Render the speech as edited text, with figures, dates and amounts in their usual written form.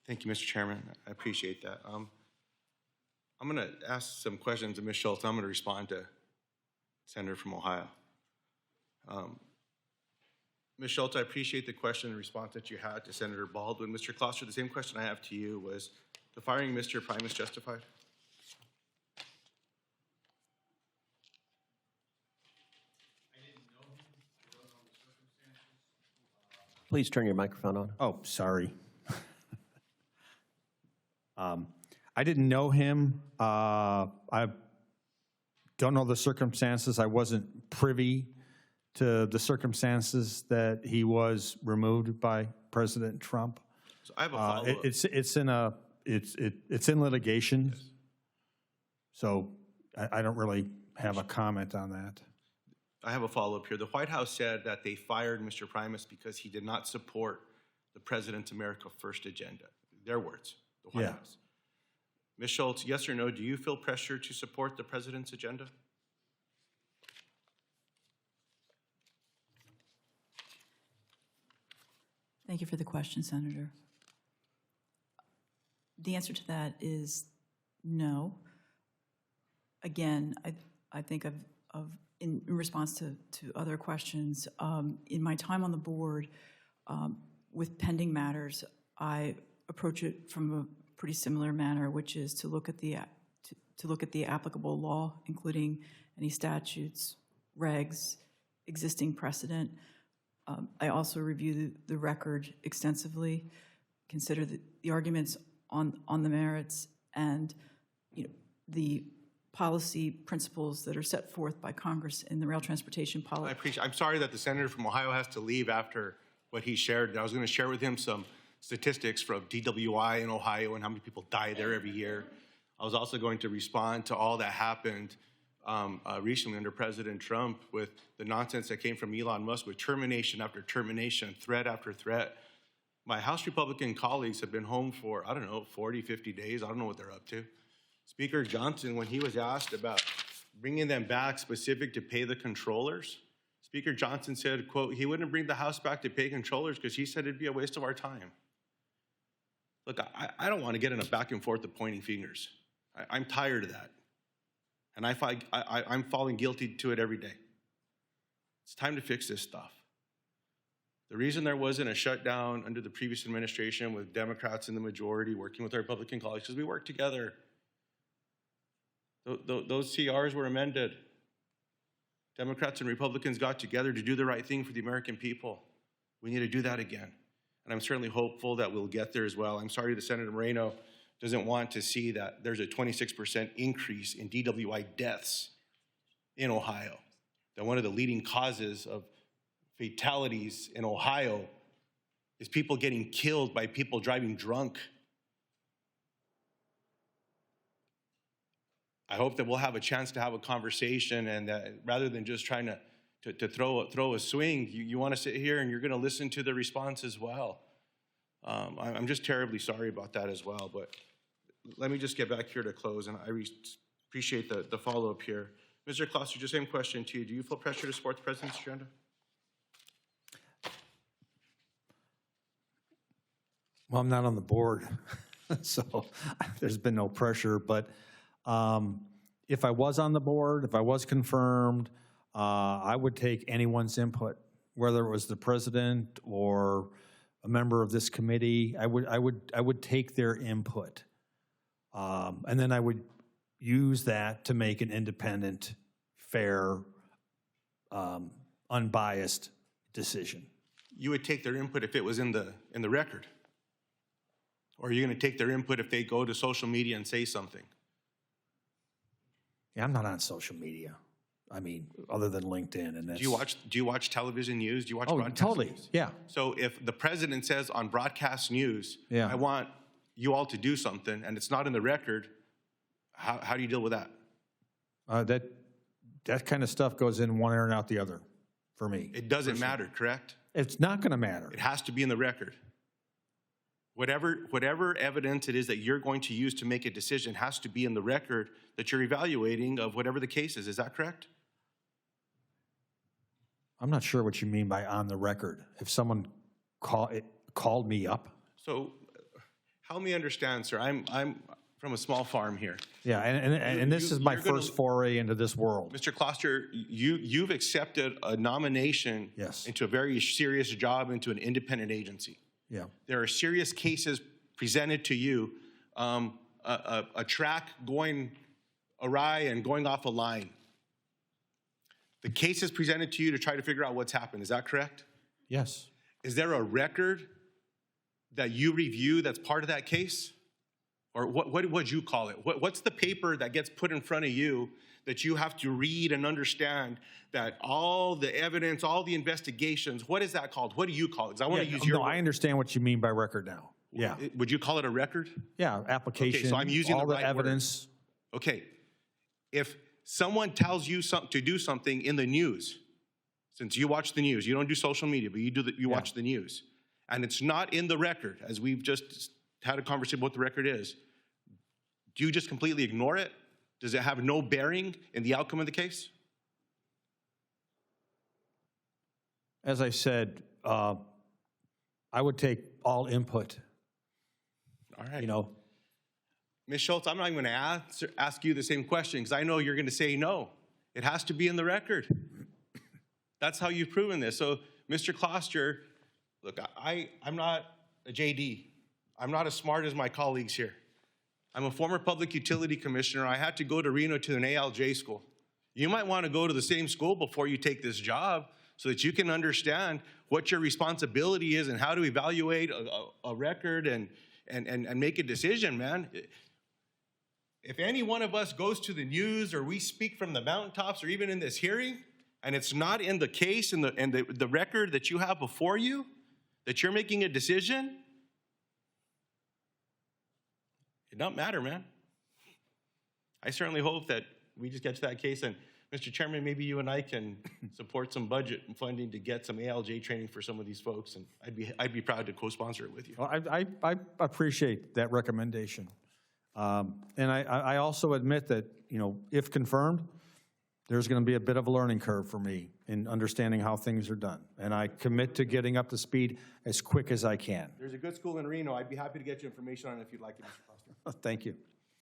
Thank you, Mr. Chairman. I appreciate that. I'm going to ask some questions of Ms. Schultz. I'm going to respond to Senator from Ohio. Ms. Schultz, I appreciate the question and response that you had to Senator Baldwin. Mr. Kloster, the same question I have to you was, the firing of Mr. Primus justified? Please turn your microphone on. Oh, sorry. I didn't know him. I don't know the circumstances. I wasn't privy to the circumstances that he was removed by President Trump. So I have a follow-up. It's in litigation. Yes. So I don't really have a comment on that. I have a follow-up here. The White House said that they fired Mr. Primus because he did not support the President's America First agenda. Their words, the White House. Ms. Schultz, yes or no, do you feel pressure to support the President's agenda? Thank you for the question, Senator. The answer to that is no. Again, I think in response to other questions, in my time on the board with pending matters, I approach it from a pretty similar manner, which is to look at the applicable law, including any statutes, regs, existing precedent. I also review the record extensively, consider the arguments on the merits, and the policy principles that are set forth by Congress in the rail transportation policy. I'm sorry that the senator from Ohio has to leave after what he shared. I was going to share with him some statistics from DWI in Ohio and how many people die there every year. I was also going to respond to all that happened recently under President Trump with the nonsense that came from Elon Musk with termination after termination, threat after threat. My House Republican colleagues have been home for, 40, 50 days. I don't know what they're up to. Speaker Johnson, when he was asked about bringing them back specific to pay the controllers, Speaker Johnson said, quote, he wouldn't bring the House back to pay controllers because he said it'd be a waste of our time. Look, I don't want to get in a back and forth of pointing fingers. I'm tired of that. And I'm falling guilty to it every day. It's time to fix this stuff. The reason there wasn't a shutdown under the previous administration with Democrats in the majority working with our Republican colleagues is we worked together. Those CRs were amended. Democrats and Republicans got together to do the right thing for the American people. We need to do that again. And I'm certainly hopeful that we'll get there as well. I'm sorry that Senator Moreno doesn't want to see that there's a 26% increase in DWI deaths in Ohio. That one of the leading causes of fatalities in Ohio is people getting killed by people driving drunk. I hope that we'll have a chance to have a conversation, and that rather than just trying to throw a swing, you want to sit here and you're going to listen to the response as well. I'm just terribly sorry about that as well, but let me just get back here to close, and I appreciate the follow-up here. Mr. Kloster, just same question to you. Do you feel pressure to support the President's agenda? Well, I'm not on the board, so there's been no pressure, but if I was on the board, if I was confirmed, I would take anyone's input, whether it was the president or a member of this committee. I would take their input, and then I would use that to make an independent, fair, unbiased decision. You would take their input if it was in the record, or are you going to take their input if they go to social media and say something? Yeah, I'm not on social media. I mean, other than LinkedIn, and that's. Do you watch television news? Do you watch broadcast totally. News? Yeah. So if the president says on broadcast news, yeah, I want you all to do something, and it's not in the record, how do you deal with that? That kind of stuff goes in one ear and out the other, for me. It doesn't matter, correct? It's not going to matter. It has to be in the record. Whatever evidence it is that you're going to use to make a decision has to be in the record that you're evaluating of whatever the case is. Is that correct? I'm not sure what you mean by on the record. If someone called me up. So help me understand, sir. I'm from a small farm here. Yeah, and this is my you're gonna- first foray into this world. Mr. Kloster, you've accepted a nomination Yes. into a very serious job into an independent agency. Yeah. There are serious cases presented to you, a track going awry and going off a line. The case is presented to you to try to figure out what's happened. Is that correct? Yes. Is there a record that you review that's part of that case? Or what would you call it? What's the paper that gets put in front of you that you have to read and understand that all the evidence, all the investigations, what is that called? What do you call it? 'Cause I want to use your No, I word. understand what you mean by record now. Yeah. Would you call it a record? Yeah, application, I'm using all the the right word. evidence. Okay. If someone tells you to do something in the news, since you watch the news, you don't do social media, but you watch the news, and it's not in the record, as we've just had a conversation about what the record is, do you just completely ignore it? Does it have no bearing in the outcome of the case? As I said, I would take all input, All right. you know. Ms. Schultz, I'm not even going to ask you the same question because I know you're going to say no. It has to be in the record. That's how you've proven this. So, Mr. Kloster, look, I'm not a JD. I'm not as smart as my colleagues here. I'm a former public utility commissioner. I had to go to Reno to an ALJ school. You might want to go to the same school before you take this job so that you can understand what your responsibility is and how to evaluate a record and make a decision, man. If any one of us goes to the news or we speak from the mountaintops or even in this hearing, and it's not in the case and the record that you have before you, that you're making a decision, it don't matter, man. I certainly hope that we just get to that case. And Mr. Chairman, maybe you and I can support some budget and funding to get some ALJ training for some of these folks. And I'd be proud to co-sponsor it with you. Well, I appreciate that recommendation. And I also admit that, you know, if confirmed, there's going to be a bit of a learning curve for me in understanding how things are done. And I commit to getting up to speed as quick as I can. There's a good school in Reno. I'd be happy to get you information on it if you'd like it, Mr. Foster. Thank you.